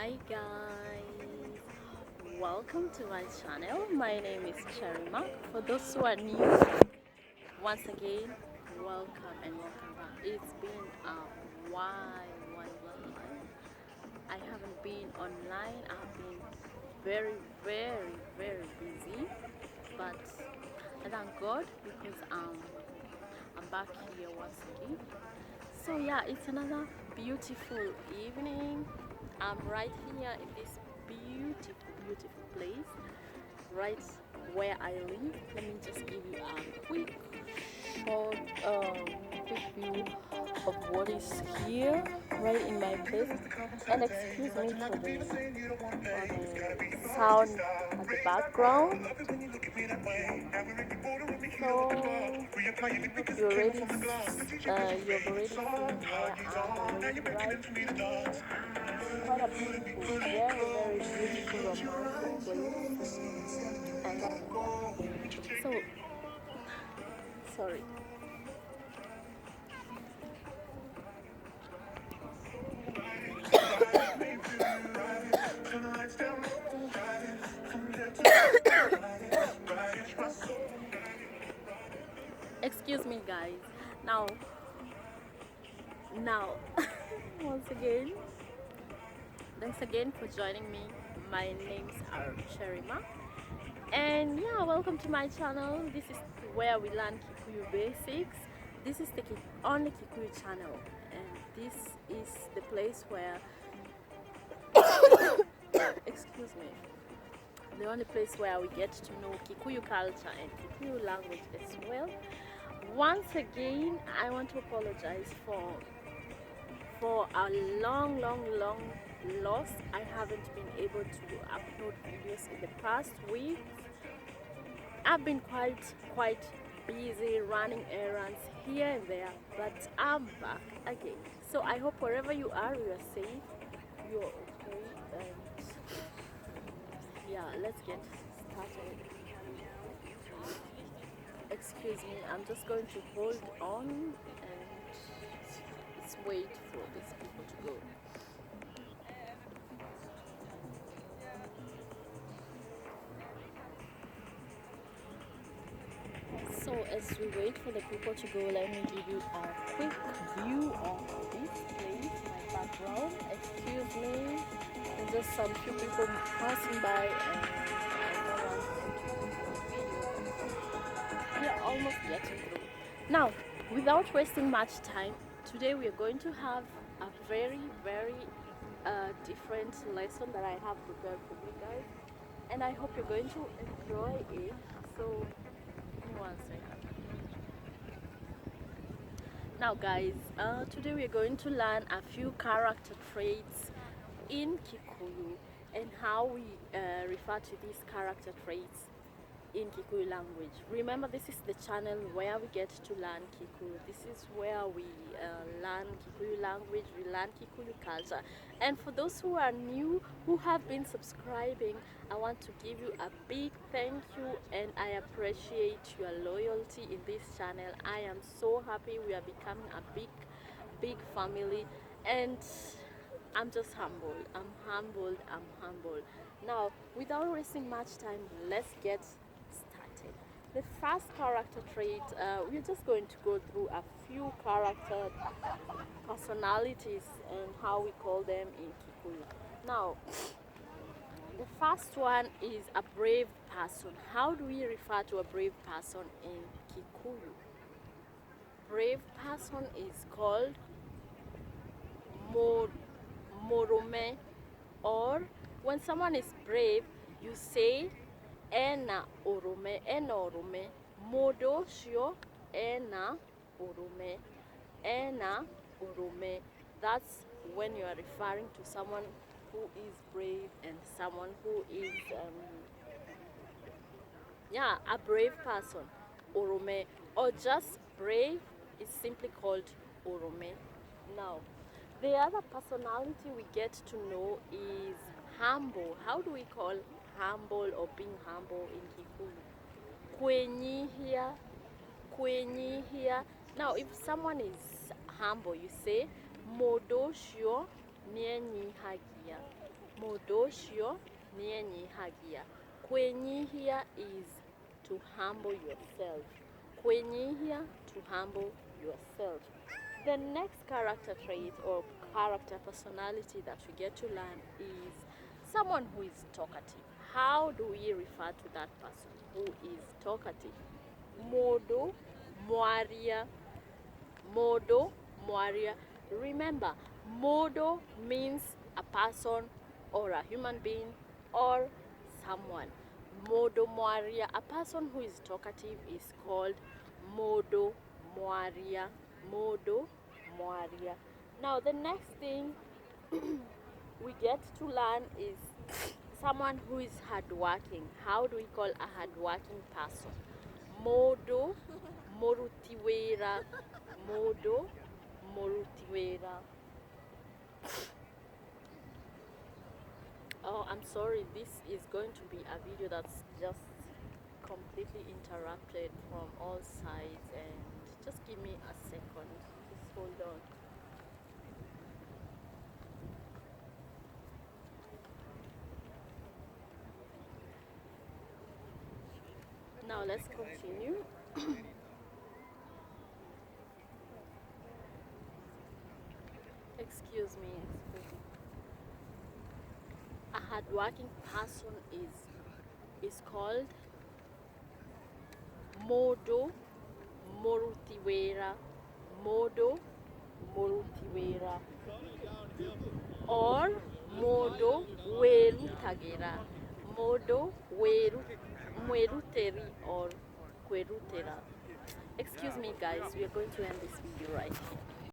Hi guys, welcome to my channel. My name is Cherima. For those who are new, once again, welcome and welcome back. It's been a while. I haven't been online. I've been very busy, but I thank God because I'm back here once again. So yeah, it's another beautiful evening. I'm right here in this beautiful place, right where I live. Let me just give you a short, quick view of what is here, right in my place. And excuse me for the sound at the background. So you've already seen where I'm right. Quite a beautiful, very beautiful romantic place. And so, sorry. Excuse me, guys. Now, once again, thanks again for joining me. My name's Cherima, and yeah, welcome to my channel. This is where we learn Kikuyu basics. This is the only Kikuyu channel, and this is the place where, excuse me, the only place where we get to know Kikuyu culture and Kikuyu language as well. Once again, I want to apologize for a long loss. I haven't been able to upload videos in the past week. I've been quite busy running errands here and there, but I'm back again. So I hope wherever you are, you're safe, you're okay, and yeah, let's get started. Excuse me, I'm just going to hold on and let's wait for these people to go. So as we wait for the people to go, let me give you a quick view of this place, my background. Excuse me, there's just some few people passing by and I don't want them to video. We are almost getting through. Now, without wasting much time, today we are going to have a very different lesson that I have prepared for you guys, and I hope you're going to enjoy it. So give me one second. Now guys, today we're going to learn a few character traits in Kikuyu and how we refer to these character traits in Kikuyu language. Remember, this is the channel where we get to learn Kikuyu. This is where we learn Kikuyu language, we learn Kikuyu culture. And for those who are new, who have been subscribing, I want to give you a big thank you and I appreciate your loyalty in this channel. I am so happy we are becoming a big family, and I'm just humbled. I'm humbled. Now, without wasting much time, let's get started. The first character trait, we're just going to go through a few character personalities and how we call them in Kikuyu. Now, the first one is a brave person. How do we refer to a brave person in Kikuyu? Brave person is called Morome, or when someone is brave, you say ena orome, modo shio ena orome. That's when you are referring to someone who is brave and someone who is a brave person, orome, or just brave is simply called orome. Now, the other personality we get to know is humble. How do we call humble or being humble in Kikuyu? Kwenyihia. Now, if someone is humble, you say modoshio nienyihagia. Mũndũ ũcio nĩenyihagia. Kwĩnyihia is to humble yourself. Kwĩnyihia, to humble yourself. The next character trait or character personality that we get to learn is someone who is talkative. How do we refer to that person who is talkative? Mũndũ mwaria. Mũndũ mwaria. Remember, mũndũ means a person or a human being or someone. Mũndũ mwaria, a person who is talkative is called mũndũ mwaria. Mũndũ mwaria. Now the next thing we get to learn is someone who is hardworking. How do we call a hardworking person? Mũndũ mũruti wĩra. Mũndũ mũruti wĩra. Oh, I'm sorry, this is going to be a video that's just completely interrupted from all sides, and just give me a second. Just hold on. Now let's continue. Excuse me. A hardworking person is called mũndũ mũruti wĩra. Mũndũ mũruti wĩra. Or mũndũ wĩrutagĩra. Mũndũ mwĩrutĩri or kwĩrutĩra. Excuse me guys, we are going to end this video right here.